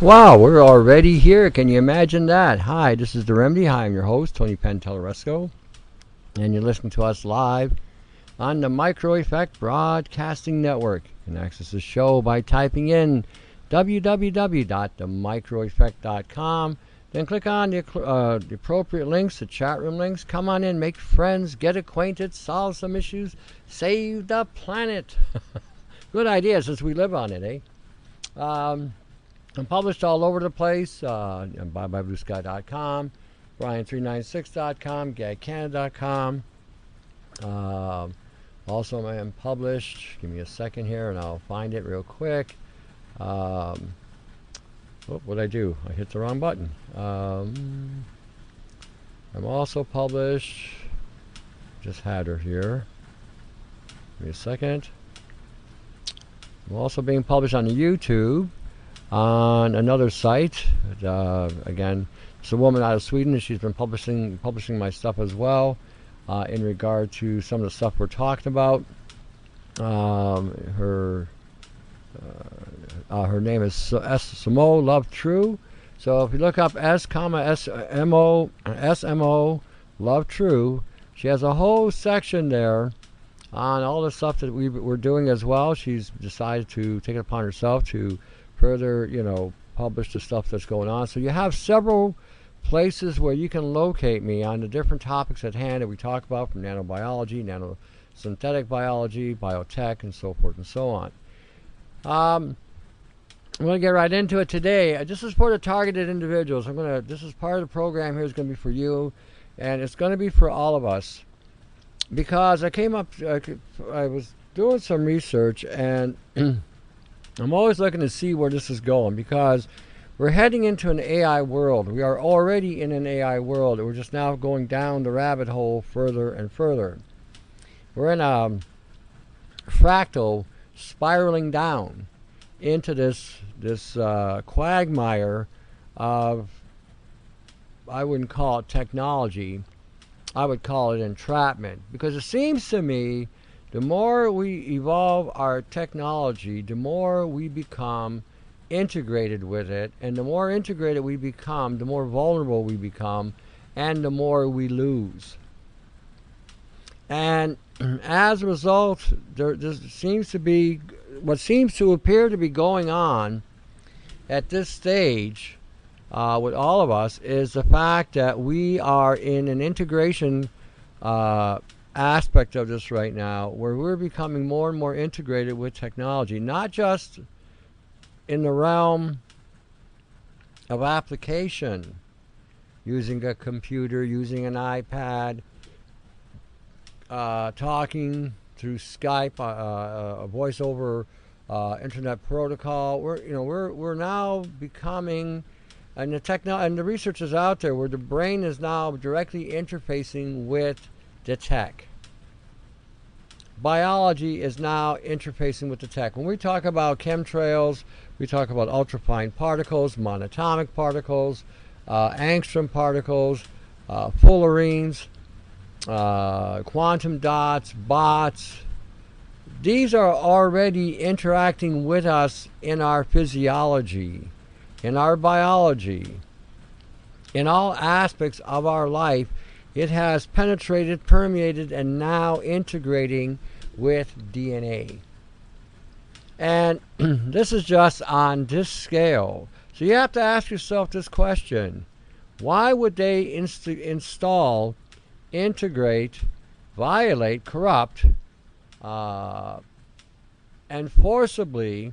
Wow, we're already here. Can you imagine that? Hi, this is The Remedy. Hi, I'm your host, Tony Penn-Teleresco, and you're listening to us live on the Micro Effect Broadcasting Network. You can access the show by typing in www.themicroeffect.com. Then click on the appropriate links, the chat room links. Come on in, make friends, get acquainted, solve some issues, save the planet. Good idea since we live on it, eh? I'm published all over the place. BuyBuyBlueSky.com, Brian396.com, GagCanada.com. Also, I am published. Give me a second here, and I'll find it real quick. What did I do? I hit the wrong button. I'm also published. Just had her here. Give me a second. I'm also being published on the YouTube. On another site, again, it's a woman out of Sweden, and she's been publishing my stuff as well, in regard to some of the stuff we're talking about. Her name is Smo Love True. So if you look up SMO Love True, she has a whole section there on all the stuff that we're doing as well. She's decided to take it upon herself to further, publish the stuff that's going on. So you have several places where you can locate me on the different topics at hand that we talk about, from nanobiology, nanosynthetic biology, biotech, and so forth and so on. I'm going to get right into it today. This is for the targeted individuals. This is part of the program here is going to be for you, and it's going to be for all of us. Because I was doing some research, and I'm always looking to see where this is going, because we're heading into an AI world. We are already in an AI world. We're just now going down the rabbit hole further and further. We're in a fractal spiraling down into this quagmire of, I wouldn't call it technology, I would call it entrapment. Because it seems to me the more we evolve our technology, the more we become integrated with it. And the more integrated we become, the more vulnerable we become, and the more we lose. And as a result, what seems to appear to be going on at this stage with all of us is the fact that we are in an integration aspect of this right now, where we're becoming more and more integrated with technology, not just in the realm of application, using a computer, using an iPad, talking through Skype, a voice over internet protocol. We're now becoming, and the research is out there, where the brain is now directly interfacing with the tech. Biology is now interfacing with the tech. When we talk about chemtrails, we talk about ultrafine particles, monatomic particles, angstrom particles, fullerenes, quantum dots, bots. These are already interacting with us in our physiology, in our biology, in all aspects of our life. It has penetrated, permeated, and now integrating with DNA. And this is just on this scale. So you have to ask yourself this question: why would they install, integrate, violate, corrupt, and forcibly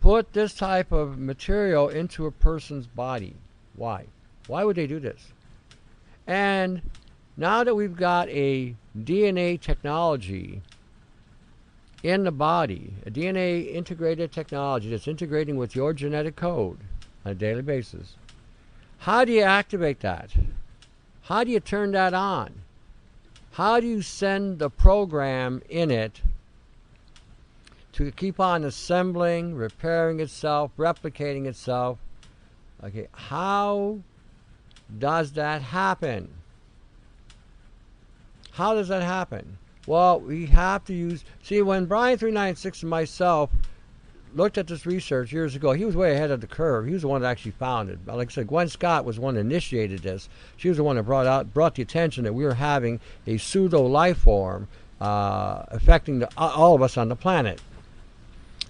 put this type of material into a person's body? Why? Why would they do this? And now that we've got a DNA technology in the body, a DNA integrated technology that's integrating with your genetic code on a daily basis, how do you activate that? How do you turn that on? How do you send the program in it to keep on assembling, repairing itself, replicating itself? Okay, how does that happen? How does that happen? Well, we have to use, see, when Brian396 and myself looked at this research years ago. He was way ahead of the curve. He was the one that actually found it. Like I said, Gwen Scott was the one that initiated this. She was the one that brought the attention that we were having a pseudo life form affecting all of us on the planet.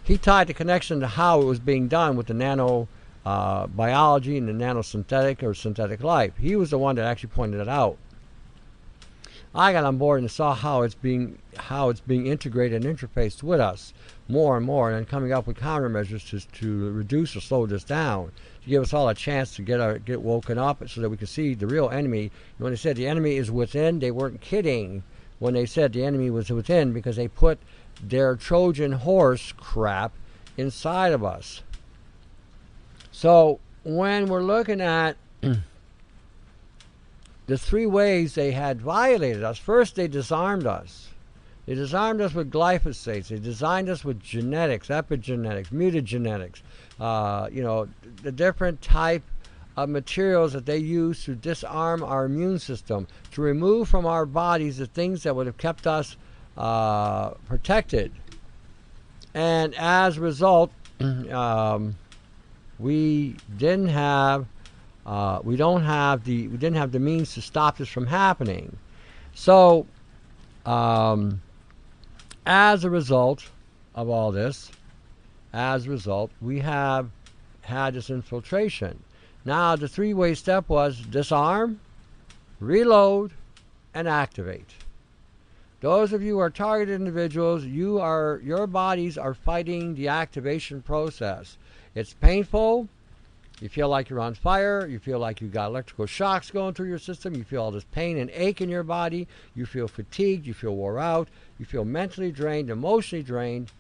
He tied the connection to how it was being done with the nano biology and the nanosynthetic or synthetic life. He was the one that actually pointed it out. I got on board and saw how it's being integrated and interfaced with us more and more, and then coming up with countermeasures to reduce or slow this down, to give us all a chance to get woken up so that we can see the real enemy. When they said the enemy is within, they weren't kidding when they said the enemy was within, because they put their Trojan horse crap inside of us. So when we're looking at the three ways they had violated us, first they disarmed us. They disarmed us with glyphosates. They designed us with genetics, epigenetics, mutagenetics, the different type of materials that they use to disarm our immune system, to remove from our bodies the things that would have kept us protected. And as a result, we didn't have the means to stop this from happening. So as a result of all this, we have had this infiltration. Now the three-way step was disarm, reload, and activate. Those of you who are targeted individuals, your bodies are fighting the activation process. It's painful. You feel like you're on fire. You feel like you got electrical shocks going through your system. You feel all this pain and ache in your body. You feel fatigued. You feel wore out. You feel mentally drained, emotionally drained.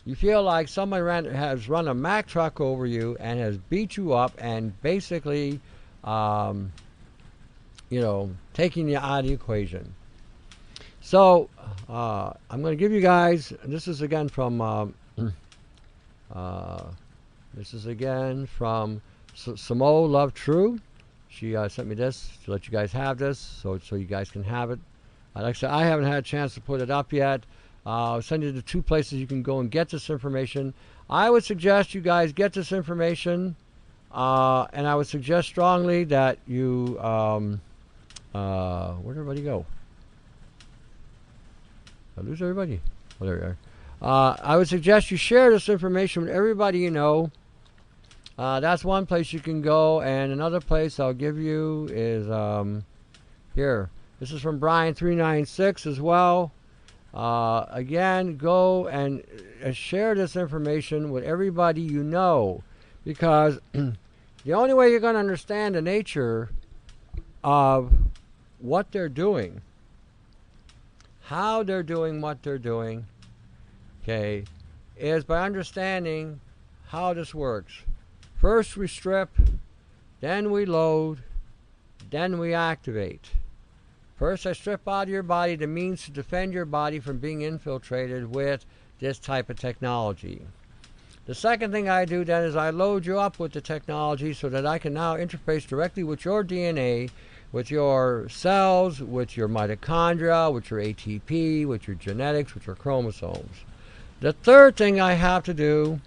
You feel like someone has run a Mack truck over you and has beat you up and basically, taking you out of the equation. So I'm going to give you guys. This is again from. Samo Love True. She sent me this to let you guys have this, so you guys can have it. Like I said, I haven't had a chance to put it up yet. I'll send you to 2 places you can go and get this information. I would suggest you guys get this information, and I would suggest strongly that you. Where'd everybody go? Did I lose everybody? Oh, there we are. I would suggest you share this information with everybody you know. That's one place you can go, and another place I'll give you is here. This is from Brian396 as well. Again, go and share this information with everybody you know, because the only way you're going to understand the nature of what they're doing, how they're doing what they're doing, okay, is by understanding how this works. First we strip, then we load, then we activate. First I strip out of your body the means to defend your body from being infiltrated with this type of technology. The second thing I do then is I load you up with the technology so that I can now interface directly with your DNA, with your cells, with your mitochondria, with your ATP, with your genetics, with your chromosomes. The third thing I have to do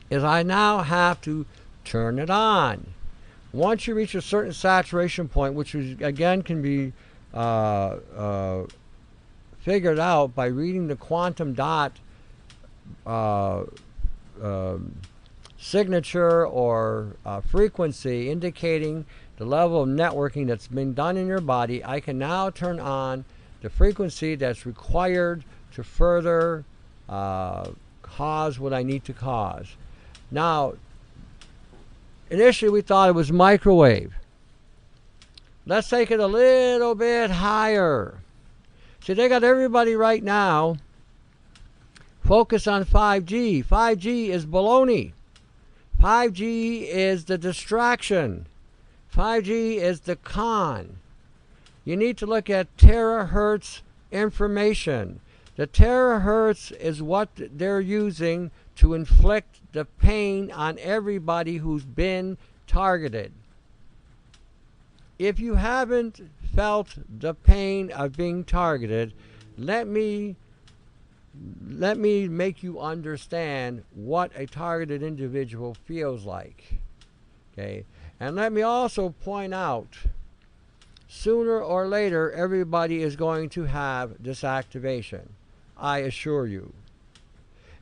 is I now have to turn it on. Once you reach a certain saturation point, which is, again can be figured out by reading the quantum dot signature or frequency indicating the level of networking that's been done in your body, I can now turn on the frequency that's required to further cause what I need to cause. Now, initially we thought it was microwave. Let's take it a little bit higher. See, they got everybody right now focused on 5G. 5G is baloney. 5G is the distraction. 5G is the con. You need to look at terahertz information. The terahertz is what they're using to inflict the pain on everybody who's been targeted. If you haven't felt the pain of being targeted, let me let me make you understand what a targeted individual feels like. Okay? And let me also point out, sooner or later, everybody is going to have disactivation. I assure you.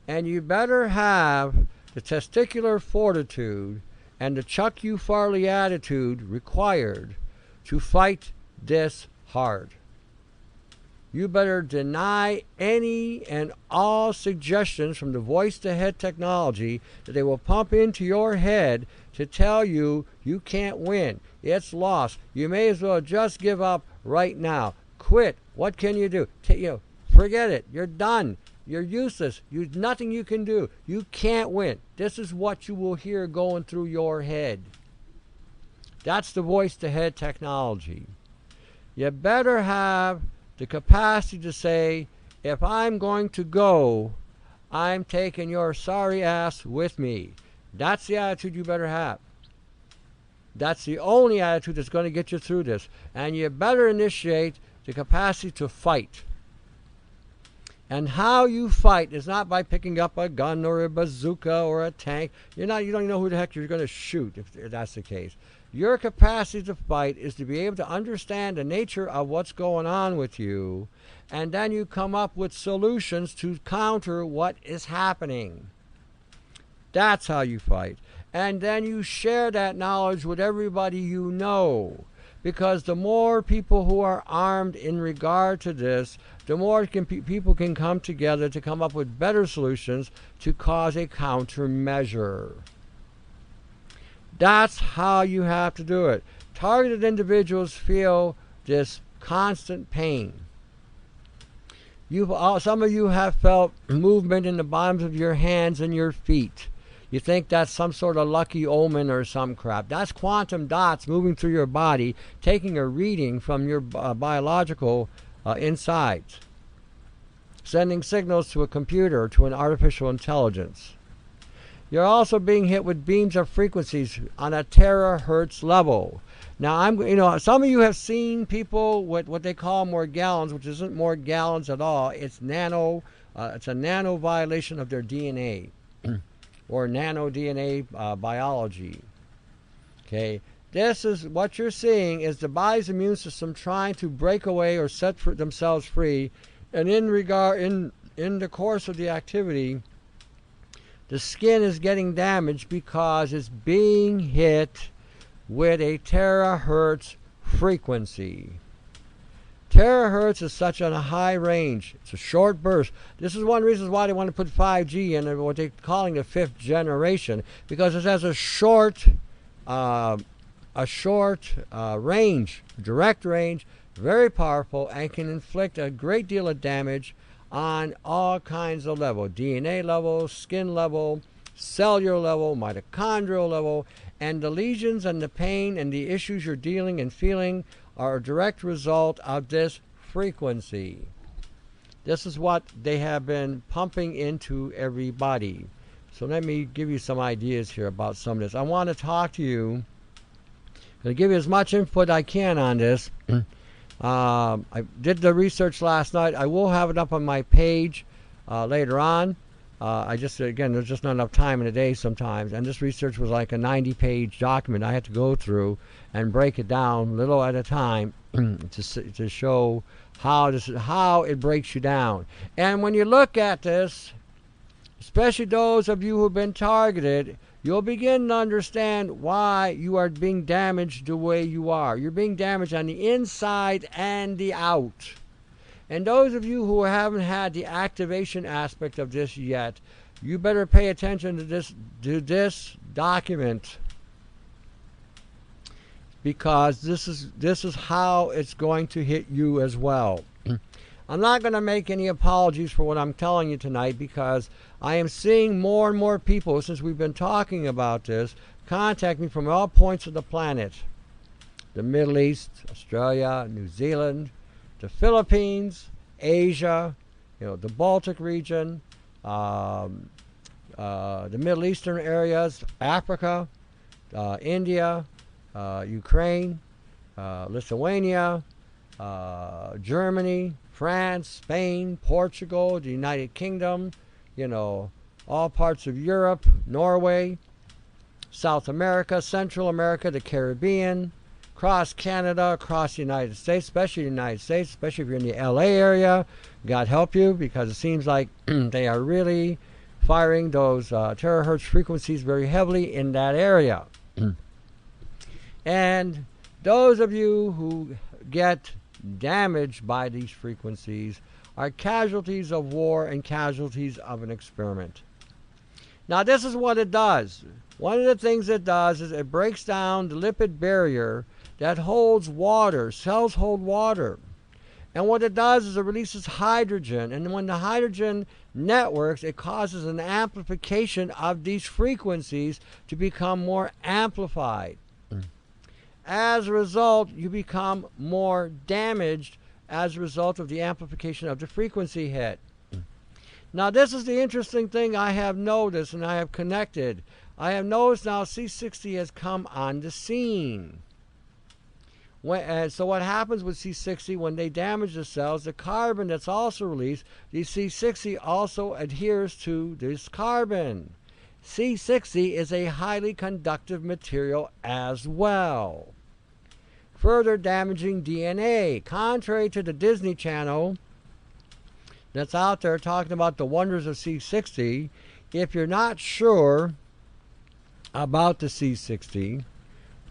And you better have the testicular fortitude and the Chuck U. Farley attitude required to fight this hard. You better deny any and all suggestions from the voice-to-head technology that they will pump into your head to tell you you can't win. It's lost. You may as well just give up right now. Quit. What can you do? Forget it. You're done. You're useless. There's nothing you can do. You can't win. This is what you will hear going through your head. That's the voice-to-head technology. You better have the capacity to say, if I'm going to go, I'm taking your sorry ass with me. That's the attitude you better have. That's the only attitude that's going to get you through this. And you better initiate the capacity to fight. And how you fight is not by picking up a gun or a bazooka or a tank. You don't even know who the heck you're going to shoot if that's the case. Your capacity to fight is to be able to understand the nature of what's going on with you, and then you come up with solutions to counter what is happening. That's how you fight. And then you share that knowledge with everybody you know. Because the more people who are armed in regard to this, the more people can come together to come up with better solutions to cause a countermeasure. That's how you have to do it. Targeted individuals feel this constant pain. Some of you have felt movement in the bottoms of your hands and your feet. You think that's some sort of lucky omen or some crap. That's quantum dots moving through your body, taking a reading from your biological insides, sending signals to a computer or to an artificial intelligence. You're also being hit with beams of frequencies on a terahertz level. Now, some of you have seen people with what they call more gallons, which isn't more gallons at all. It's it's a nano violation of their DNA. Or nano DNA biology. Okay, this is what you're seeing is the body's immune system trying to break away or set themselves free, and in the course of the activity, the skin is getting damaged because it's being hit with a terahertz frequency. Terahertz is such a high range. It's a short burst. This is one of the reasons why they want to put 5G in what they're calling the 5th generation, because it has a short range, direct range, very powerful, and can inflict a great deal of damage on all kinds of levels: DNA level, skin level, cellular level, mitochondrial level, and the lesions and the pain and the issues you're dealing and feeling are a direct result of this frequency. This is what they have been pumping into everybody. So let me give you some ideas here about some of this. I want to talk to you. I'm going to give you as much input I can on this. I did the research last night. I will have it up on my page later on. There's just not enough time in a day sometimes. And this research was like a 90-page document I had to go through and break it down little at a time to show how it breaks you down. And when you look at this, especially those of you who have been targeted, you'll begin to understand why you are being damaged the way you are. You're being damaged on the inside and the out. And those of you who haven't had the activation aspect of this yet, you better pay attention to this document, because this is how it's going to hit you as well. I'm not going to make any apologies for what I'm telling you tonight, because I am seeing more and more people, since we've been talking about this, contact me from all points of the planet. The Middle East, Australia, New Zealand, the Philippines, Asia, the Baltic region, the Middle Eastern areas, Africa, India, Ukraine, Lithuania, Germany, France, Spain, Portugal, the United Kingdom, all parts of Europe, Norway, South America, Central America, the Caribbean, across Canada, across the United States, especially the United States, especially if you're in the LA area. God help you, because it seems like they are really firing those terahertz frequencies very heavily in that area. And those of you who get damaged by these frequencies are casualties of war and casualties of an experiment. Now, this is what it does. One of the things it does is it breaks down the lipid barrier that holds water. Cells hold water. And what it does is it releases hydrogen. And when the hydrogen networks, it causes an amplification of these frequencies to become more amplified. As a result, you become more damaged as a result of the amplification of the frequency hit. Now, this is the interesting thing I have noticed and I have connected. I have noticed now C60 has come on the scene. So what happens with C60 when they damage the cells, the carbon that's also released, the C60 also adheres to this carbon. C60 is a highly conductive material as well, further damaging DNA. Contrary to the Disney Channel that's out there talking about the wonders of C60, if you're not sure about the C60,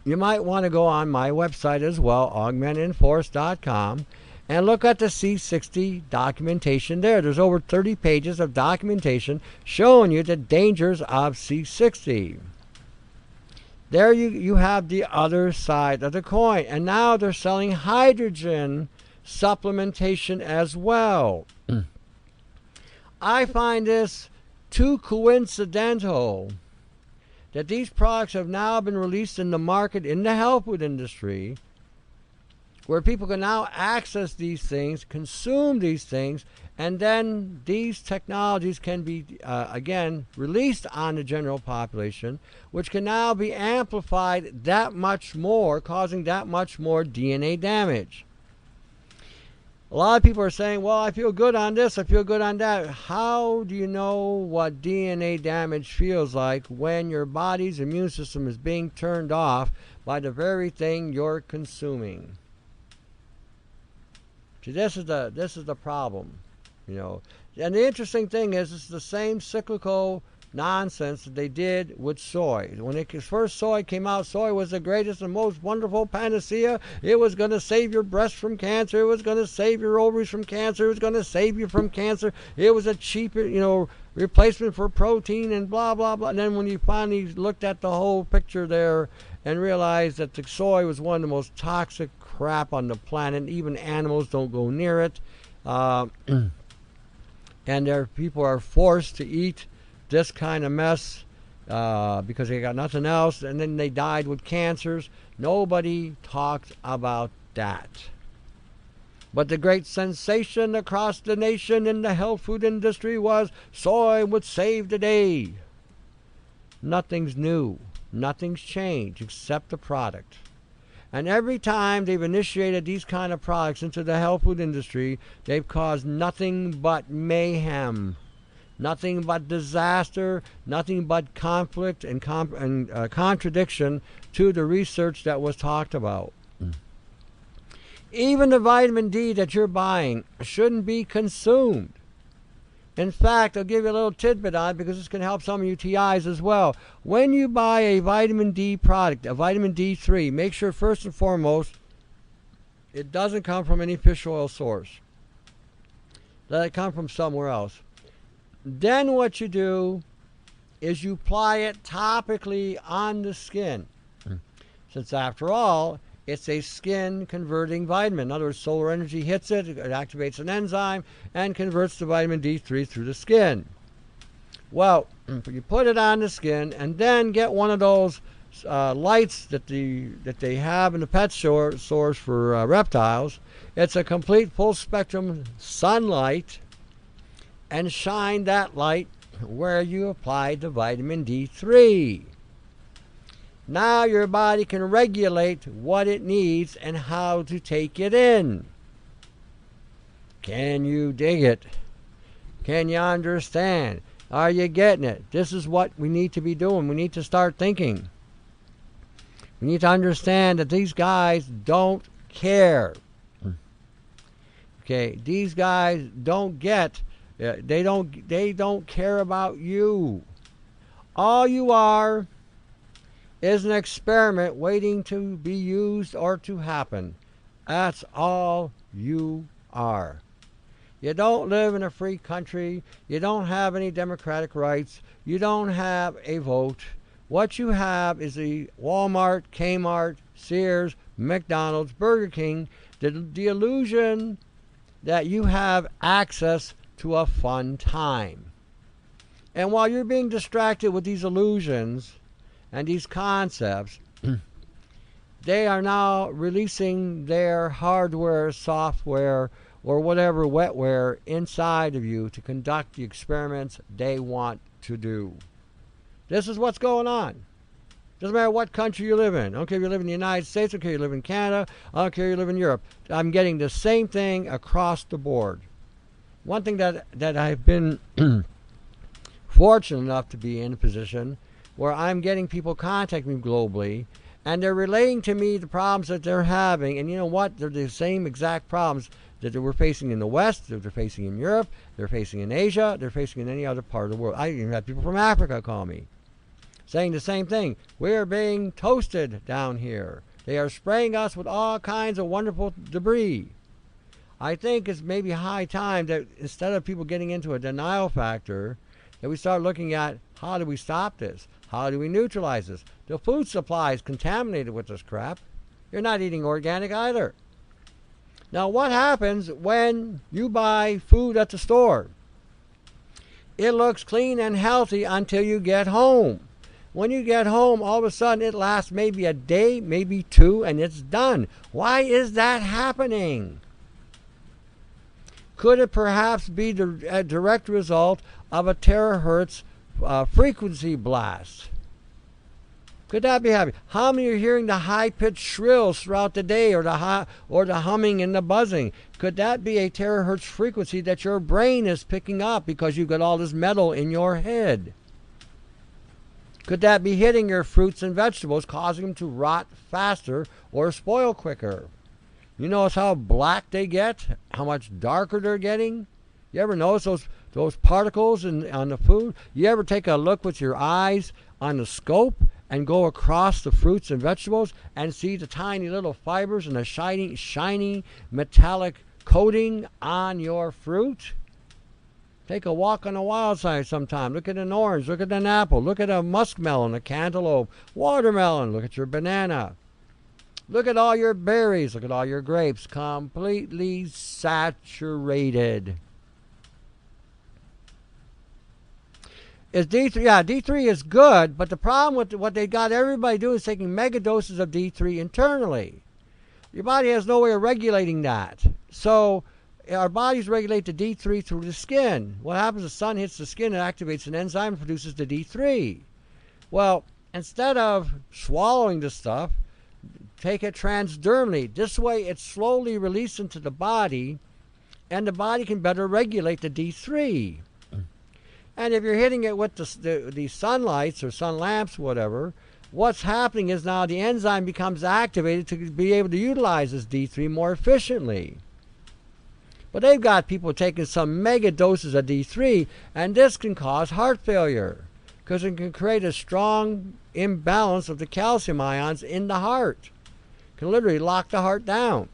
you might want to go on my website as well, augmentinforce.com, and look at the C60 documentation there. There's over 30 pages of documentation showing you the dangers of C60. There you have the other side of the coin. And now they're selling hydrogen supplementation as well. I find this too coincidental that these products have now been released in the market in the health food industry, where people can now access these things, consume these things, and then these technologies can be, again, released on the general population, which can now be amplified that much more, causing that much more DNA damage. A lot of people are saying, well, I feel good on this, I feel good on that. How do you know what DNA damage feels like when your body's immune system is being turned off by the very thing you're consuming? See, this is the problem, And the interesting thing is, it's the same cyclical nonsense that they did with soy. When first soy came out, soy was the greatest and most wonderful panacea. It was going to save your breast from cancer. It was going to save your ovaries from cancer. It was going to save you from cancer. It was a cheap, replacement for protein and blah, blah, blah. And then when you finally looked at the whole picture there and realized that the soy was one of the most toxic crap on the planet, even animals don't go near it, and people are forced to eat this kind of mess because they got nothing else, and then they died with cancers. Nobody talked about that. But the great sensation across the nation in the health food industry was soy would save the day. Nothing's new. Nothing's changed except the product. And every time they've initiated these kind of products into the health food industry, they've caused nothing but mayhem. Nothing but disaster, nothing but conflict and contradiction to the research that was talked about. Even the vitamin D that you're buying shouldn't be consumed. In fact, I'll give you a little tidbit on it because this can help some of you TIs as well. When you buy a vitamin D product, a vitamin D3, make sure first and foremost it doesn't come from any fish oil source. Let it come from somewhere else. Then what you do is you apply it topically on the skin. Since after all, it's a skin converting vitamin. In other words, solar energy hits it, it activates an enzyme and converts the vitamin D3 through the skin. Well, you put it on the skin and then get one of those lights that they have in the pet stores for reptiles. It's a complete full spectrum sunlight, and shine that light where you applied the vitamin D3. Now your body can regulate what it needs and how to take it in. Can you dig it? Can you understand? Are you getting it? This is what we need to be doing. We need to start thinking. We need to understand that these guys don't care. Okay, these guys don't get. They don't care about you. All you are is an experiment waiting to be used or to happen. That's all you are. You don't live in a free country. You don't have any democratic rights. You don't have a vote. What you have is the Walmart, Kmart, Sears, McDonald's, Burger King, the illusion that you have access to a fun time. And while you're being distracted with these illusions and these concepts, they are now releasing their hardware, software, or whatever wetware inside of you to conduct the experiments they want to do. This is what's going on. Doesn't matter what country you live in. I don't care if you live in the United States, I don't care if you live in Canada, I don't care if you live in Europe. I'm getting the same thing across the board. One thing that I've been fortunate enough to be in a position where I'm getting people contacting me globally, and they're relaying to me the problems that they're having, and you know what? They're the same exact problems that we're facing in the West, that they're facing in Europe, they're facing in Asia, they're facing in any other part of the world. I even have people from Africa call me, saying the same thing. We're being toasted down here. They are spraying us with all kinds of wonderful debris. I think it's maybe high time that instead of people getting into a denial factor, that we start looking at how do we stop this? How do we neutralize this? The food supply is contaminated with this crap. You're not eating organic either. Now, what happens when you buy food at the store? It looks clean and healthy until you get home. When you get home, all of a sudden it lasts maybe a day, maybe two, and it's done. Why is that happening? Could it perhaps be a direct result of a terahertz frequency blast? Could that be happening? How many are hearing the high-pitched shrills throughout the day, or the humming and the buzzing? Could that be a terahertz frequency that your brain is picking up because you've got all this metal in your head? Could that be hitting your fruits and vegetables, causing them to rot faster or spoil quicker? You notice how black they get, how much darker they're getting? You ever notice those particles on the food? You ever take a look with your eyes on the scope and go across the fruits and vegetables and see the tiny little fibers and the shiny metallic coating on your fruit? Take a walk on the wild side sometime. Look at an orange, look at an apple, look at a muskmelon, a cantaloupe, watermelon, look at your banana. Look at all your berries, look at all your grapes, completely saturated. Is D3? Yeah, D3 is good, but the problem with what they got everybody doing is taking mega doses of D3 internally. Your body has no way of regulating that. So our bodies regulate the D3 through the skin. What happens? The sun hits the skin, it activates an enzyme and produces the D3. Well, instead of swallowing the stuff, take it transdermally. This way it's slowly released into the body, and the body can better regulate the D3. And if you're hitting it with the sunlights or sun lamps, whatever, what's happening is now the enzyme becomes activated to be able to utilize this D3 more efficiently. But they've got people taking some mega doses of D3, and this can cause heart failure because it can create a strong imbalance of the calcium ions in the heart. It can literally lock the heart down.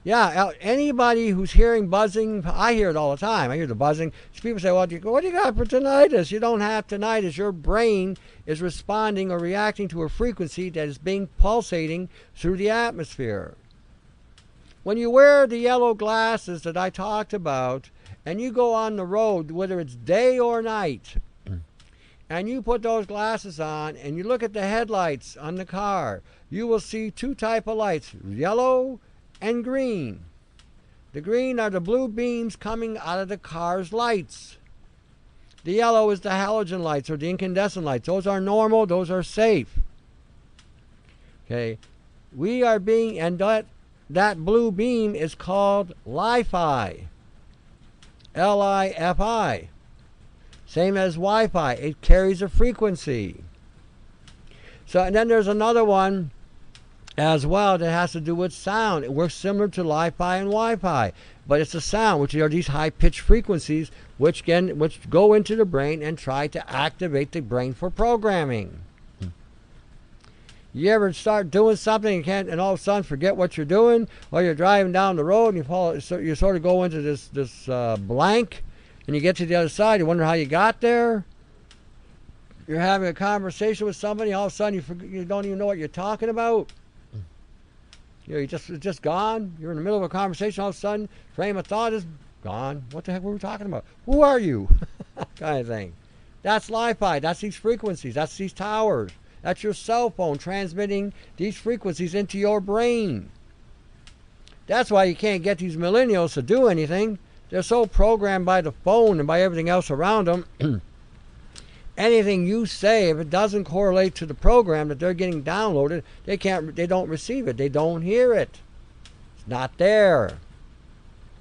Yeah, anybody who's hearing buzzing, I hear it all the time. I hear the buzzing. People say, well, what do you got for tinnitus? You don't have tinnitus. Your brain is responding or reacting to a frequency that is being pulsating through the atmosphere. When you wear the yellow glasses that I talked about, and you go on the road, whether it's day or night, and you put those glasses on, and you look at the headlights on the car, you will see two types of lights, yellow and green. The green are the blue beams coming out of the car's lights. The yellow is the halogen lights or the incandescent lights. Those are normal, those are safe. Okay, we are being, and that that blue beam is called Li-Fi. L-I-F-I. Same as Wi-Fi. It carries a frequency. So, and then there's another one as well that has to do with sound. It works similar to Li-Fi and Wi-Fi, but it's a sound, which are these high-pitched frequencies which go into the brain and try to activate the brain for programming. You ever start doing something and all of a sudden forget what you're doing, or you're driving down the road and you sort of go into this blank, and you get to the other side, you wonder how you got there? You're having a conversation with somebody, all of a sudden you don't even know what you're talking about. It's just gone. You're in the middle of a conversation, all of a sudden, frame of thought is gone. What the heck were we talking about? Who are you? Kind of thing. That's Li-Fi. That's these frequencies. That's these towers. That's your cell phone transmitting these frequencies into your brain. That's why you can't get these millennials to do anything. They're so programmed by the phone and by everything else around them. Anything you say, if it doesn't correlate to the program that they're getting downloaded, they don't receive it. They don't hear it. It's not there.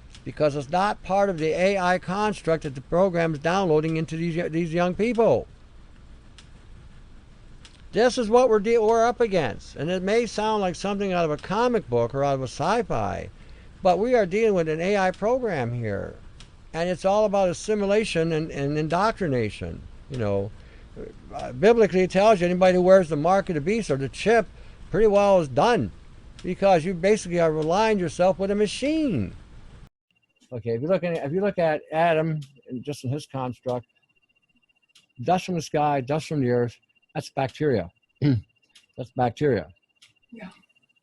It's because it's not part of the AI construct that the program is downloading into these young people. This is what we're up against. And it may sound like something out of a comic book or out of a sci-fi, but we are dealing with an AI program here. And it's all about assimilation and indoctrination. Biblically it tells you anybody who wears the mark of the beast or the chip pretty well is done, because you basically are relying yourself with a machine. Okay, if you look at Adam, just in his construct, dust from the sky, dust from the earth, that's bacteria. That's bacteria. Yeah.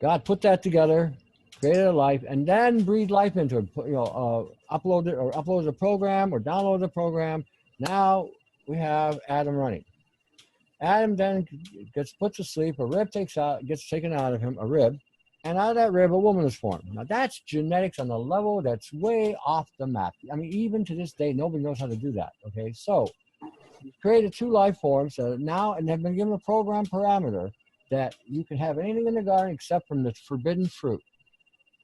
God put that together, created a life, and then breathed life into it. Upload the program or download the program. Now we have Adam running. Adam then gets put to sleep. A rib gets taken out of him, a rib, and out of that rib, a woman is formed. Now that's genetics on a level that's way off the map. I mean, even to this day, nobody knows how to do that. Okay, so created two life forms now, and have been given a program parameter that you can have anything in the garden except from the forbidden fruit.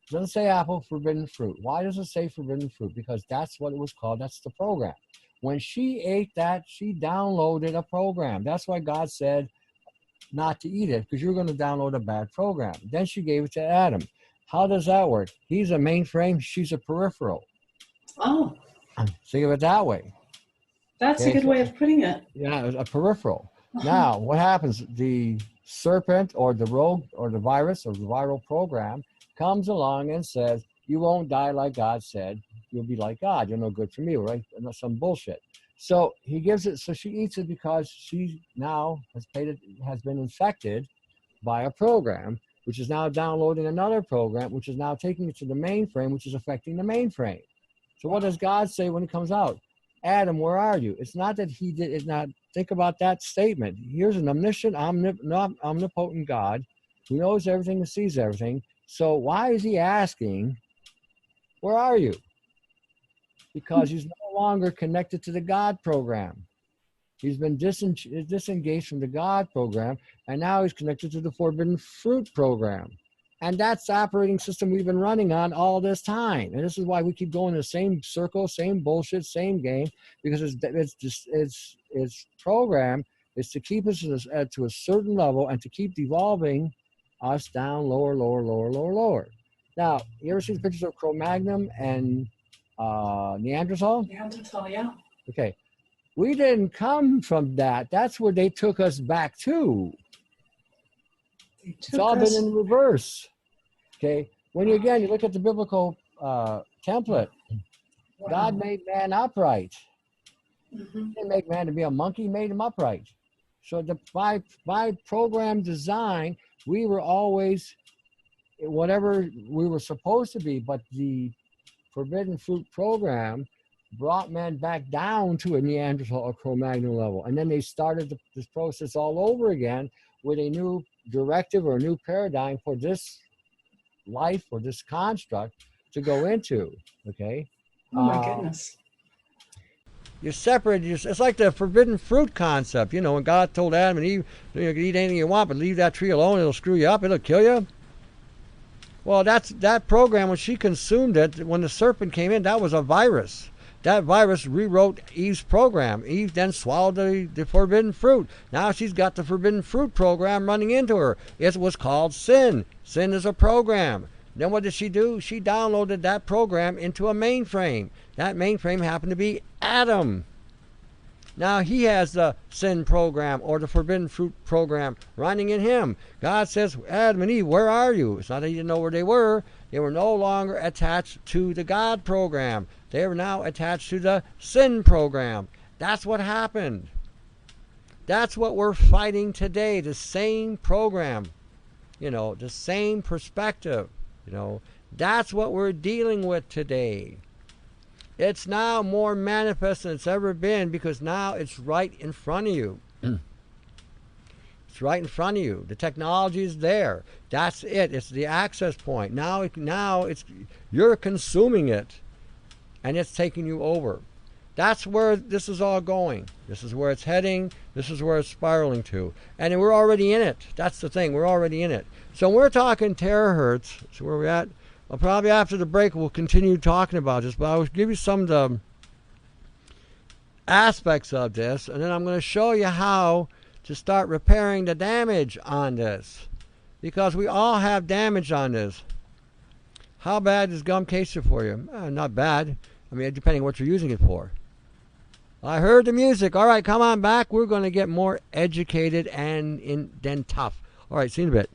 It doesn't say apple, forbidden fruit. Why does it say forbidden fruit? Because that's what it was called. That's the program. When she ate that, she downloaded a program. That's why God said not to eat it, because you're going to download a bad program. Then she gave it to Adam. How does that work? He's a mainframe. She's a peripheral. Oh. Think of it that way. That's a good way of putting it. Yeah, a peripheral. Now, what happens? The serpent or the rogue or the virus or the viral program comes along and says, you won't die like God said. You'll be like God. You're no good for me, right? And that's some bullshit. So he gives it, so she eats it because she now has been infected by a program, which is now downloading another program, which is now taking it to the mainframe, which is affecting the mainframe. So what does God say when it comes out? Adam, where are you? It's not that he did, it's not, think about that statement. Here's an omniscient, omnipotent God who knows everything and sees everything. So why is he asking, where are you? Because he's no longer connected to the God program. He's been disengaged from the God program, and now he's connected to the forbidden fruit program. And that's the operating system we've been running on all this time. And this is why we keep going in the same circle, same bullshit, same game, because its program is to keep us to a certain level and to keep devolving us down lower, lower, lower, lower, lower. Now, you ever see the pictures of Cro-Magnon and Neanderthal? Neanderthal, yeah. Okay. We didn't come from that. That's where they took us back to. It's all been in reverse. Okay. When you look at the biblical template, wow. God made man upright. Mm-hmm. He didn't make man to be a monkey, he made him upright. So by program design, we were always whatever we were supposed to be, but the forbidden fruit program brought man back down to a Neanderthal or Cro-Magnon level. And then they started this process all over again with a new directive or a new paradigm for this life or this construct to go into, okay? Oh my goodness. You separate, it's like the forbidden fruit concept. You know, when God told Adam and Eve, you can eat anything you want, but leave that tree alone, it'll screw you up, it'll kill you. Well, that program, when she consumed it, when the serpent came in, that was a virus. That virus rewrote Eve's program. Eve then swallowed the forbidden fruit. Now she's got the forbidden fruit program running into her. It was called sin. Sin is a program. Then what did she do? She downloaded that program into a mainframe. That mainframe happened to be Adam. Now he has the sin program or the forbidden fruit program running in him. God says, Adam and Eve, where are you? It's not that he didn't know where they were. They were no longer attached to the God program. They are now attached to the sin program. That's what happened. That's what we're fighting today. The same program. The same perspective. That's what we're dealing with today. It's now more manifest than it's ever been because now it's right in front of you. It's right in front of you. The technology is there. That's it. It's the access point. Now it's you're consuming it, and it's taking you over. That's where this is all going. This is where it's heading. This is where it's spiraling to. And we're already in it. That's the thing. We're already in it. So when we're talking terahertz, so where we're at, well, probably after the break we'll continue talking about this, but I will give you some of the aspects of this, and then I'm going to show you how to start repairing the damage on this, because we all have damage on this. How bad is gum casein for you? Not bad. I mean, depending on what you're using it for. I heard the music. All right, come on back. We're going to get more educated and then tough. All right, see you in a bit.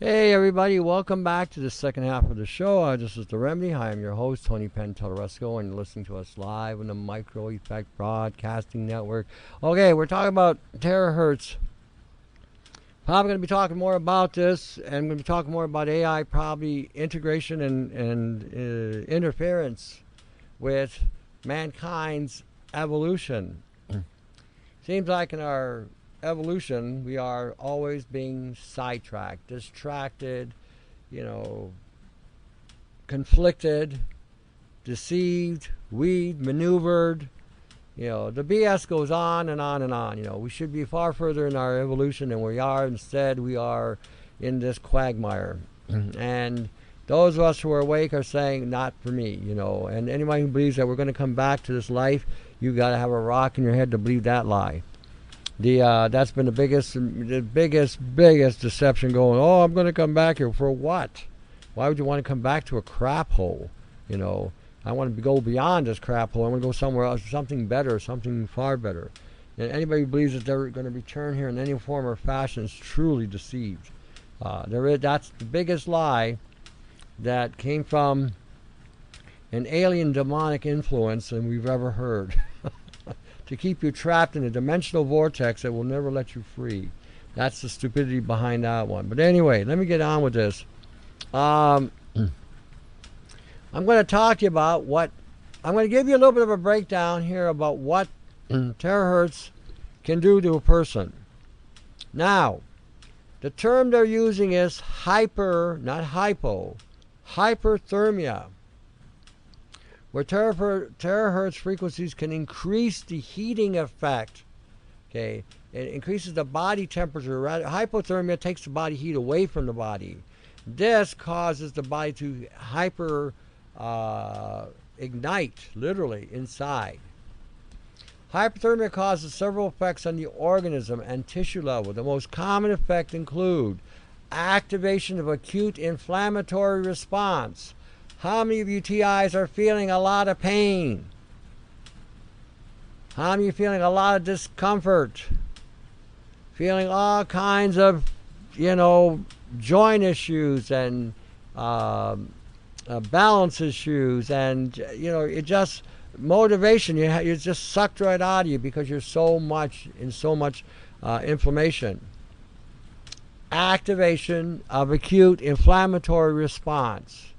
Hey everybody, welcome back to the second half of the show. This is The Remedy. I am your host, Tony Penn-Teleresco, and you're listening to us live on the Micro Effect Broadcasting Network. Okay, we're talking about terahertz. Probably going to be talking more about this, and I'm going to be talking more about AI, probably integration and interference with mankind's evolution. Seems like in our evolution, we are always being sidetracked, distracted, conflicted, deceived, maneuvered. The BS goes on and on and on. We should be far further in our evolution than we are. Instead, we are in this quagmire. And those of us who are awake are saying, not for me, And anyone who believes that we're going to come back to this life, you've got to have a rock in your head to believe that lie. That's been the biggest deception going. Oh, I'm going to come back here for what? Why would you want to come back to a crap hole? I want to go beyond this crap hole. I want to go somewhere else, something better, something far better. And anybody who believes that they're going to return here in any form or fashion is truly deceived. That's the biggest lie that came from an alien demonic influence than we've ever heard. To keep you trapped in a dimensional vortex that will never let you free. That's the stupidity behind that one. But anyway, let me get on with this. I'm going to talk to you about I'm going to give you a little bit of a breakdown here about what terahertz can do to a person. Now, the term they're using is not hypo, hyperthermia, where terahertz frequencies can increase the heating effect. Okay, it increases the body temperature. Hypothermia takes the body heat away from the body. This causes the body to ignite, literally, inside. Hypothermia causes several effects on the organism and tissue level. The most common effects include activation of acute inflammatory response. How many of you TIs are feeling a lot of pain? How many are feeling a lot of discomfort? Feeling all kinds of, joint issues and balance issues, and it just motivation. You're just sucked right out of you because you're so much inflammation. Activation of acute inflammatory response.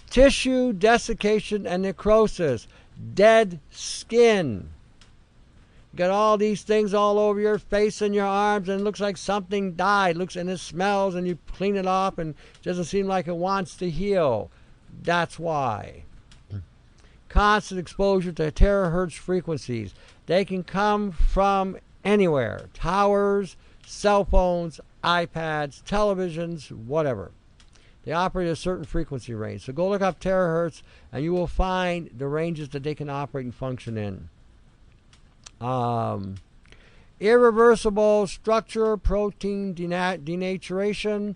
Tissue desiccation and necrosis. Dead skin. You got all these things all over your face and your arms, and it looks like something died. And it smells, and you clean it off, and it doesn't seem like it wants to heal. That's why. Constant exposure to terahertz frequencies. They can come from anywhere. Towers, cell phones, iPads, televisions, whatever. They operate at a certain frequency range. So go look up terahertz, and you will find the ranges that they can operate and function in. Irreversible structure, protein denaturation,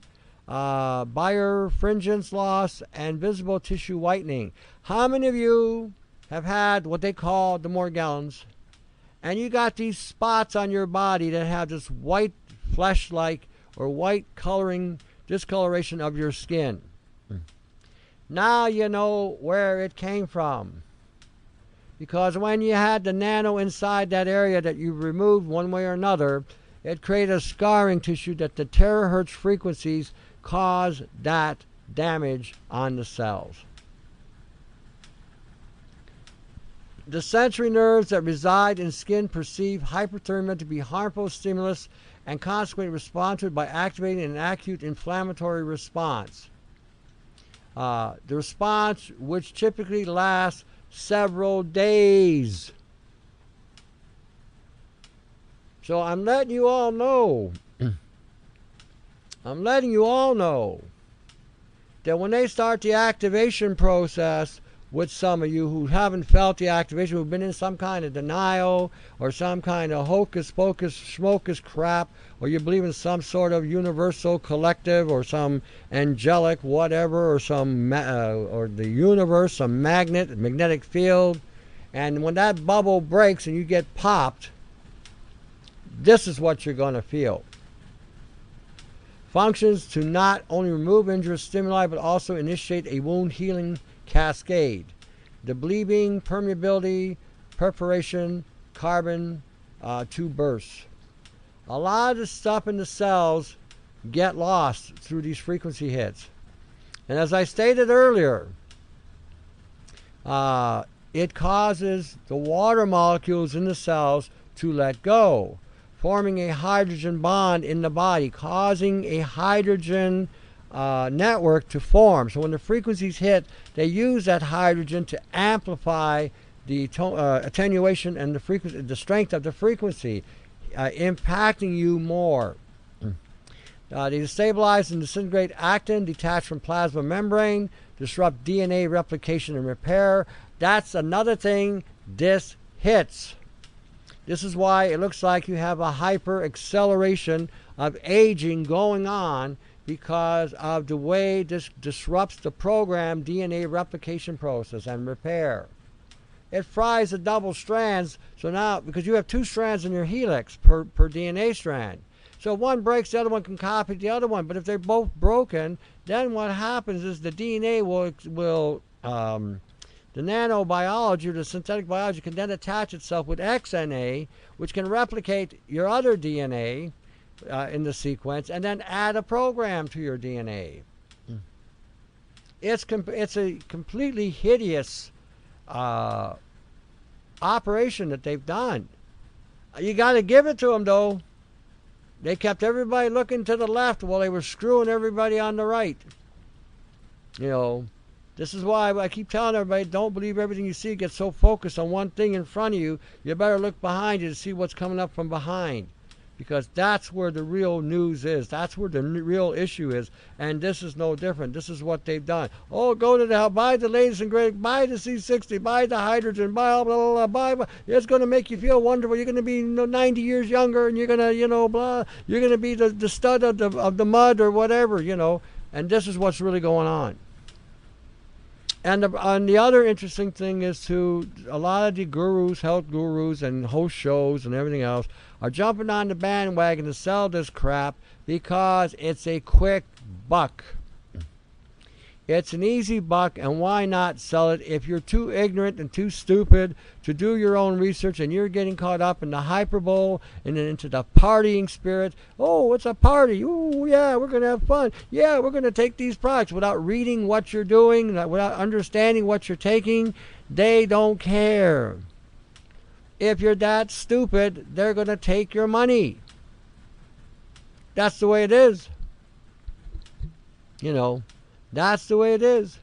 birefringence loss, and visible tissue whitening. How many of you have had what they call the Morgellons, and you got these spots on your body that have this white flesh-like or white discoloration of your skin? Now you know where it came from. Because when you had the nano inside that area that you removed one way or another, it created a scarring tissue that the terahertz frequencies cause that damage on the cells. The sensory nerves that reside in skin perceive hyperthermia to be harmful stimulus and consequently respond to it by activating an acute inflammatory response. The response, which typically lasts several days. So I'm letting you all know that when they start the activation process with some of you who haven't felt the activation, who've been in some kind of denial or some kind of hocus pocus schmocus crap, or you believe in some sort of universal collective or some angelic whatever, or or the universe, some magnetic field, and when that bubble breaks and you get popped, this is what you're going to feel. Functions to not only remove injurious stimuli but also initiate a wound healing cascade. The bleeding, permeability, perforation, carbon to bursts. A lot of the stuff in the cells get lost through these frequency hits. And as I stated earlier, it causes the water molecules in the cells to let go, forming a hydrogen bond in the body, causing a hydrogen network to form. So when the frequencies hit, they use that hydrogen to amplify the attenuation and the strength of the frequency, impacting you more. They destabilize and disintegrate actin detached from plasma membrane, disrupt DNA replication and repair. That's another thing this hits. This is why it looks like you have a hyper acceleration of aging going on, because of the way this disrupts the programmed DNA replication process and repair. It fries the double strands, so now, because you have two strands in your helix per DNA strand. So if one breaks, the other one can copy the other one. But if they're both broken, then what happens is the DNA will the nanobiology, or the synthetic biology, can then attach itself with XNA, which can replicate your other DNA in the sequence, and then add a program to your DNA. It's a completely hideous operation that they've done. You got to give it to them, though. They kept everybody looking to the left while they were screwing everybody on the right. This is why I keep telling everybody, don't believe everything you see. Get so focused on one thing in front of you, you better look behind you to see what's coming up from behind. because that's where the real news is. That's where the real issue is. And this is no different. This is what they've done. Oh, go to the buy the latest and greatest, buy the C60, buy the hydrogen, buy blah, blah, blah, buy. It's going to make you feel wonderful. You're going to be 90 years younger, and you're going to, blah. You're going to be the stud of the mud or whatever, And this is what's really going on. And the other interesting thing is a lot of the gurus, health gurus, and host shows and everything else are jumping on the bandwagon to sell this crap because it's a quick buck. It's an easy buck, and why not sell it if you're too ignorant and too stupid to do your own research and you're getting caught up in the hyperbole and into the partying spirit. Oh, it's a party. Oh, yeah, we're going to have fun. Yeah, we're going to take these products without reading what you're doing, without understanding what you're taking. They don't care. If you're that stupid, they're going to take your money. That's the way it is. That's the way it is.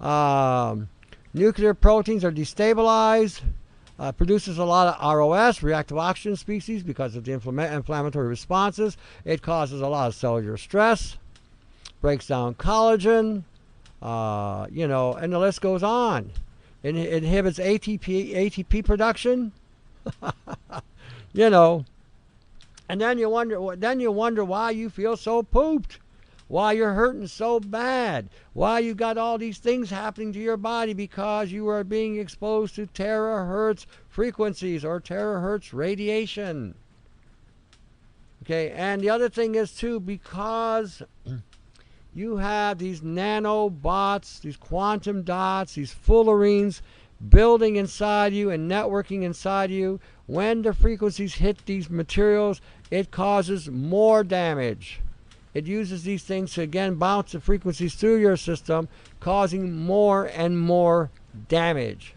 Nuclear proteins are destabilized. Produces a lot of ROS, reactive oxygen species, because of the inflammatory responses. It causes a lot of cellular stress. Breaks down collagen. And the list goes on. It inhibits ATP production. And then you wonder why you feel so pooped. Why you're hurting so bad, why you got all these things happening to your body, because you are being exposed to terahertz frequencies or terahertz radiation. Okay, and the other thing is too, because you have these nanobots, these quantum dots, these fullerenes building inside you and networking inside you, when the frequencies hit these materials, it causes more damage. It uses these things to, again, bounce the frequencies through your system, causing more and more damage.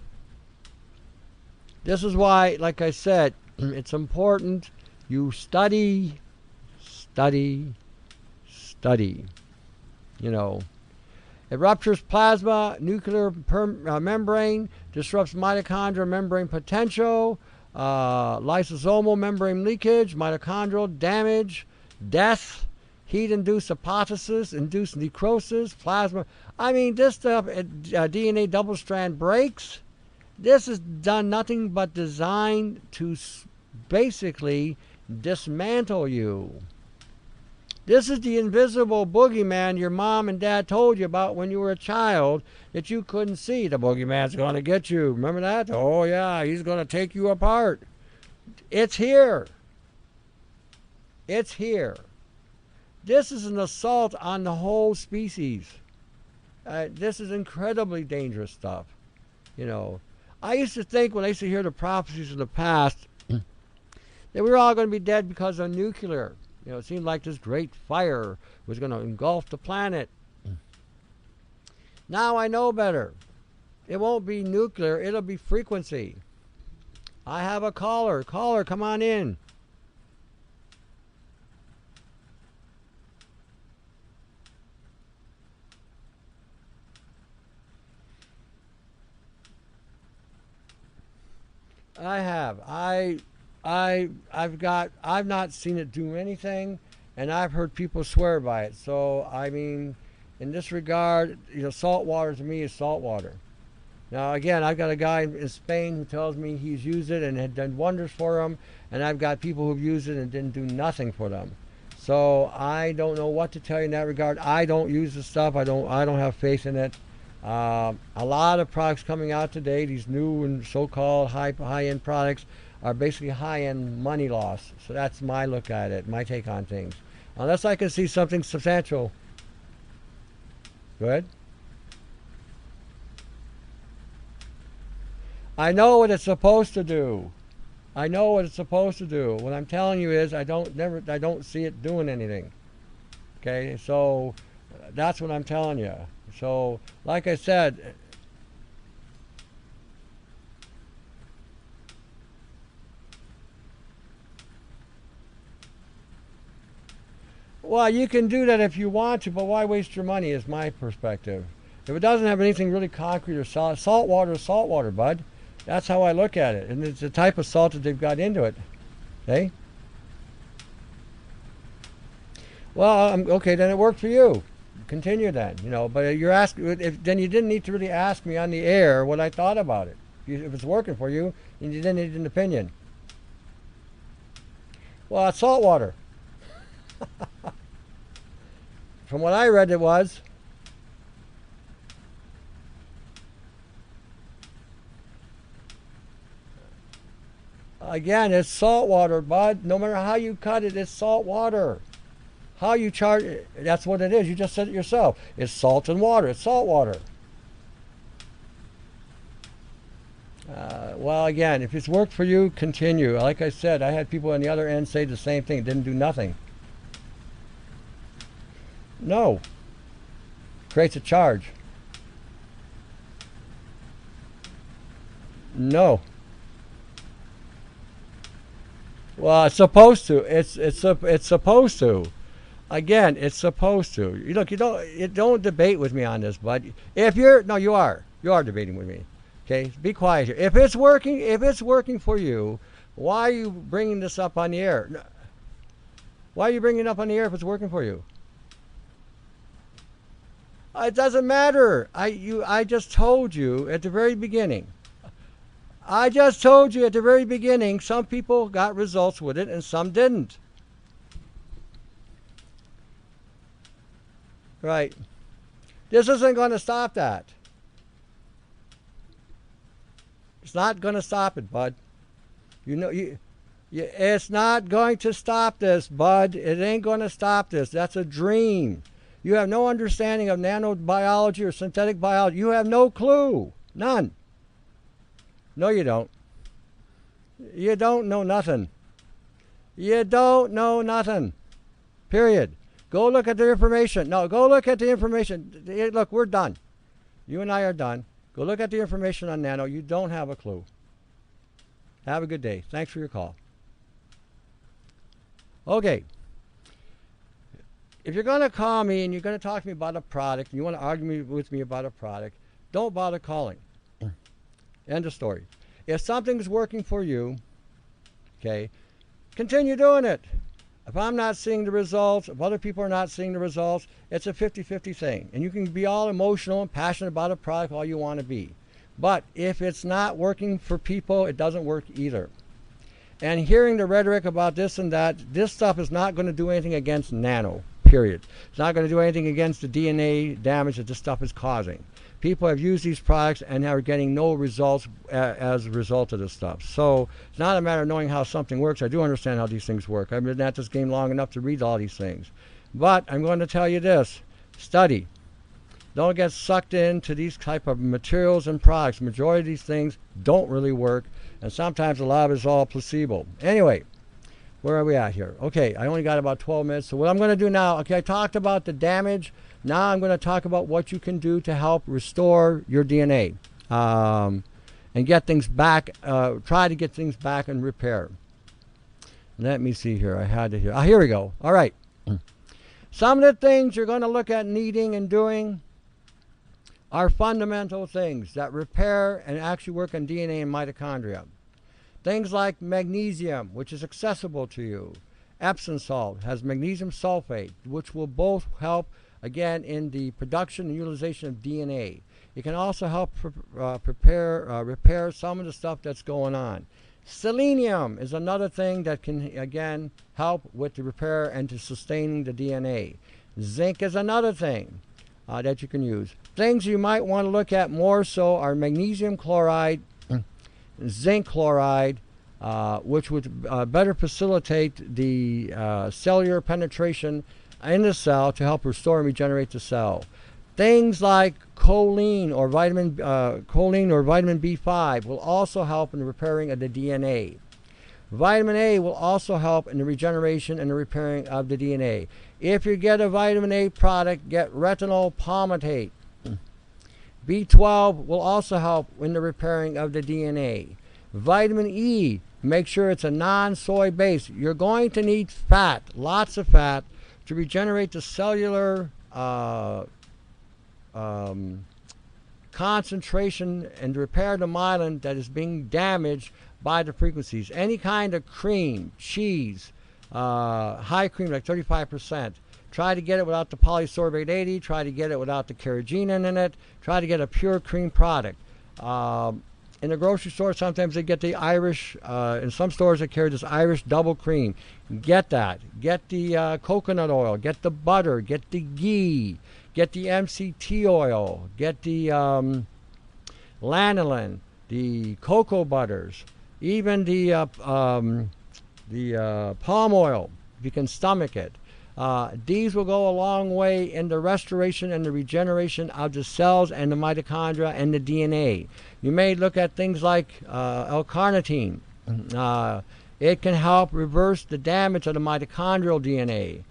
This is why, like I said, it's important you study. It ruptures plasma, nuclear membrane, disrupts mitochondrial membrane potential, lysosomal membrane leakage, mitochondrial damage, death, heat-induced apoptosis, induced necrosis, plasma. I mean, this stuff, DNA double-strand breaks. This is done nothing but designed to basically dismantle you. This is the invisible boogeyman your mom and dad told you about when you were a child that you couldn't see. The boogeyman's going to get you. Remember that? Oh, yeah, he's going to take you apart. It's here. It's here. This is an assault on the whole species. This is incredibly dangerous stuff. I used to think, when I used to hear the prophecies of the past, that we were all going to be dead because of nuclear. It seemed like this great fire was going to engulf the planet. Now I know better. It won't be nuclear, it'll be frequency. I have a caller. Caller, come on in. I have. I've not seen it do anything, and I've heard people swear by it. So, I mean, in this regard, salt water to me is salt water. Now, again, I've got a guy in Spain who tells me he's used it and had done wonders for him, and I've got people who've used it and didn't do nothing for them. So, I don't know what to tell you in that regard. I don't use the stuff. I don't have faith in it. A lot of products coming out today, these new and so-called high-end products, are basically high-end money loss. So that's my look at it, my take on things. Unless I can see something substantial. Good. I know what it's supposed to do. I know what it's supposed to do. What I'm telling you is I don't see it doing anything. Okay, so that's what I'm telling you. So, like I said, well, you can do that if you want to, but why waste your money is my perspective. If it doesn't have anything really concrete or solid, salt water is salt water, bud. That's how I look at it. And it's the type of salt that they've got into it. Okay? Well, okay, then it worked for you. Continue then, But you're asking, then you didn't need to really ask me on the air what I thought about it. If it's working for you, then you didn't need an opinion. Well, it's salt water. From what I read, it was. Again, it's salt water, bud. No matter how you cut it, it's salt water. How you charge it, that's what it is. You just said it yourself. It's salt and water. It's salt water. Well, again, if it's worked for you, continue. Like I said, I had people on the other end say the same thing. It didn't do nothing. No. Creates a charge. No. Well, it's supposed to. It's supposed to. Again, it's supposed to. Look, you don't debate with me on this, bud. If you're no, you are debating with me. Okay, be quiet here. If it's working for you, why are you bringing this up on the air? Why are you bringing it up on the air if it's working for you? It doesn't matter. I just told you at the very beginning. Some people got results with it and some didn't. Right. This isn't going to stop that. It's not going to stop it, bud. It's not going to stop this, bud. It ain't going to stop this. That's a dream. You have no understanding of nanobiology or synthetic biology. You have no clue. None. No, you don't. You don't know nothing. You don't know nothing. Period. Go look at the information. No, go look at the information. Look, we're done. You and I are done. Go look at the information on nano. You don't have a clue. Have a good day. Thanks for your call. Okay. If you're going to call me and you're going to talk to me about a product and you want to argue with me about a product, don't bother calling. End of story. If something's working for you, okay, continue doing it. If I'm not seeing the results, if other people are not seeing the results, it's a 50-50 thing. And you can be all emotional and passionate about a product all you want to be. But if it's not working for people, it doesn't work either. And hearing the rhetoric about this and that, this stuff is not going to do anything against nano, period. It's not going to do anything against the DNA damage that this stuff is causing. People have used these products and are getting no results as a result of this stuff. So it's not a matter of knowing how something works. I do understand how these things work. I've been at this game long enough to read all these things. But I'm going to tell you this. Study. Don't get sucked into these type of materials and products. Majority of these things don't really work. And sometimes a lot of it's all placebo. Anyway, where are we at here? Okay, I only got about 12 minutes. So what I'm going to do now, okay, I talked about the damage. Now I'm going to talk about what you can do to help restore your DNA and get things back, try to get things back in repair. Let me see here. I had to hear. Here we go. All right. Some of the things you're going to look at needing and doing are fundamental things that repair and actually work on DNA and mitochondria. Things like magnesium, which is accessible to you. Epsom salt has magnesium sulfate, which will both help again in the production and utilization of DNA. It can also help repair some of the stuff that's going on. Selenium is another thing that can again help with the repair and to sustaining the DNA. Zinc is another thing that you can use. Things you might want to look at more so are magnesium chloride, zinc chloride, which would better facilitate the cellular penetration in the cell to help restore and regenerate the cell. Things like choline or vitamin B5 will also help in the repairing of the DNA. Vitamin A will also help in the regeneration and the repairing of the DNA. If you get a vitamin A product, get retinol palmitate. B12 will also help in the repairing of the DNA. Vitamin E, make sure it's a non-soy base. You're going to need fat, lots of fat, to regenerate the cellular concentration and repair the myelin that is being damaged by the frequencies. Any kind of cream, cheese, high cream like 35%, Try to get it without the polysorbate 80. Try to get it without the carrageenan in it. Try to get a pure cream product. In the grocery store, sometimes they get the Irish, in some stores they carry this Irish double cream. Get that. Get the coconut oil. Get the butter. Get the ghee. Get the MCT oil. Get the lanolin, the cocoa butters, even the palm oil, if you can stomach it. These will go a long way in the restoration and the regeneration of the cells and the mitochondria and the DNA. You may look at things like L-carnitine. It can help reverse the damage of the mitochondrial DNA.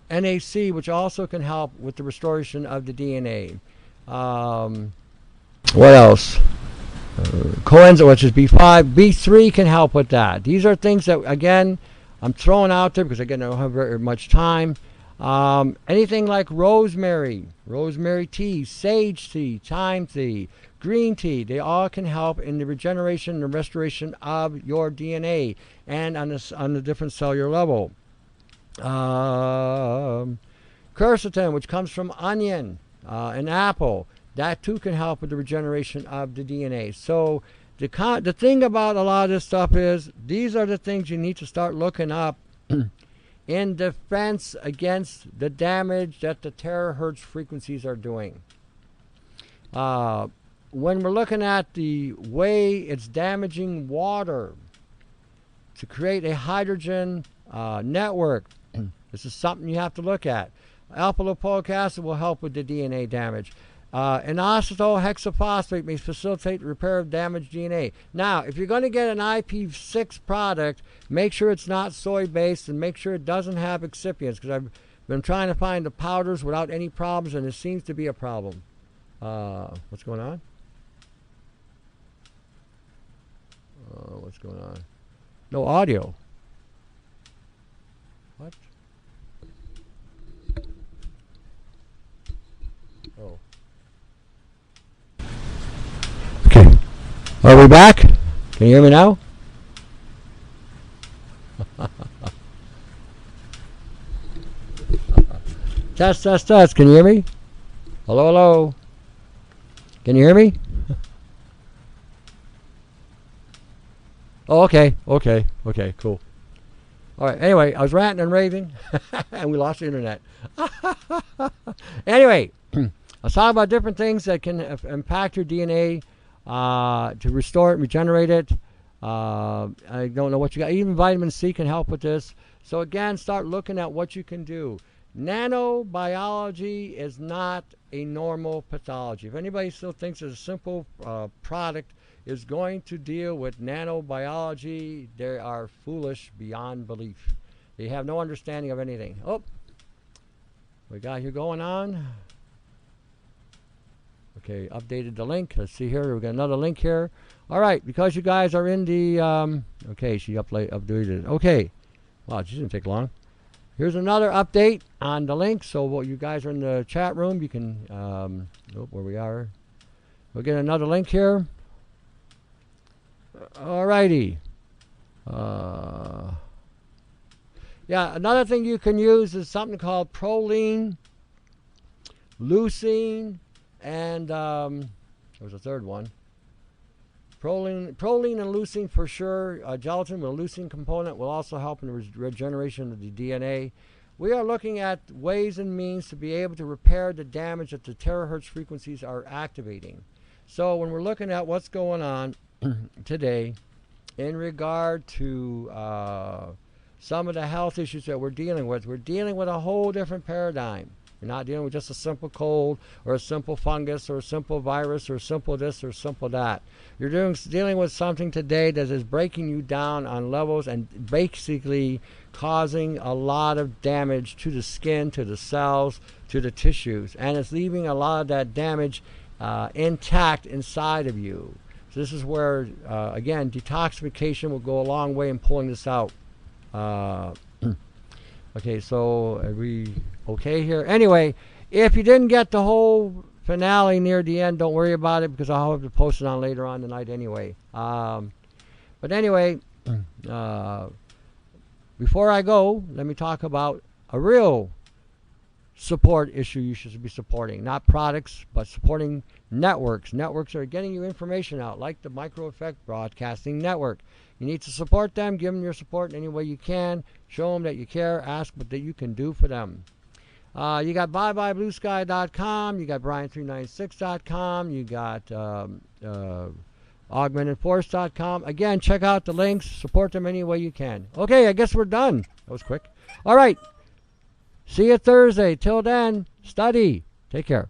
NAC, which also can help with the restoration of the DNA. What else? Coenzyme, which is B5. B3 can help with that. These are things that, again, I'm throwing out there because, again, I don't have very much time. Anything like rosemary tea, sage tea, thyme tea, green tea, they all can help in the regeneration and restoration of your DNA and on the different cellular level. Quercetin, which comes from onion and apple, that too can help with the regeneration of the DNA. So the thing about a lot of this stuff is these are the things you need to start looking up in defense against the damage that the terahertz frequencies are doing. When we're looking at the way it's damaging water to create a hydrogen network, this is something you have to look at. Alpha-lipoic acid will help with the DNA damage. Inositol hexaphosphate may facilitate the repair of damaged DNA. Now, if you're going to get an IP6 product, make sure it's not soy-based and make sure it doesn't have excipients, because I've been trying to find the powders without any problems, and it seems to be a problem. What's going on? What's going on? No audio. What? Oh. Okay. Are we back? Can you hear me now? Test, test, test. Can you hear me? Hello, hello. Can you hear me? Oh, okay, okay, okay, cool. All right, anyway, I was ranting and raving, and we lost the internet. Anyway, I was talking about different things that can impact your DNA to restore it, regenerate it. I don't know what you got. Even vitamin C can help with this. So again, start looking at what you can do. Nanobiology is not a normal pathology. If anybody still thinks that a simple product is going to deal with nanobiology, they are foolish beyond belief. They have no understanding of anything. Oh, we got here going on. Okay, updated the link. Let's see here. We got another link here. All right, because you guys are in the okay, she updated it. Okay, wow, she didn't take long. Here's another update on the link. So while you guys are in the chat room, you can where we are. We'll get another link here. Alrighty. Yeah, another thing you can use is something called proline, leucine, and there's a third one. Proline and leucine for sure. Gelatin with a leucine component will also help in the regeneration of the DNA. We are looking at ways and means to be able to repair the damage that the terahertz frequencies are activating. So when we're looking at what's going on today in regard to some of the health issues that we're dealing with a whole different paradigm. You're not dealing with just a simple cold or a simple fungus or a simple virus or a simple this or simple that. You're dealing with something today that is breaking you down on levels and basically causing a lot of damage to the skin, to the cells, to the tissues. And it's leaving a lot of that damage intact inside of you. So this is where, again, detoxification will go a long way in pulling this out. Okay, so are we okay here? Anyway, if you didn't get the whole finale near the end, don't worry about it because I'll have to post it on later on tonight anyway. But anyway, before I go, let me talk about a real support issue you should be supporting. Not products, but supporting networks. Networks are getting you information out, like the Micro Effect Broadcasting Network. You need to support them. Give them your support in any way you can. Show them that you care. Ask what that you can do for them. You got byebyebluesky.com. You got brian396.com. You got augmentedforce.com. Again, check out the links. Support them any way you can. Okay, I guess we're done. That was quick. All right. See you Thursday. Till then, study. Take care.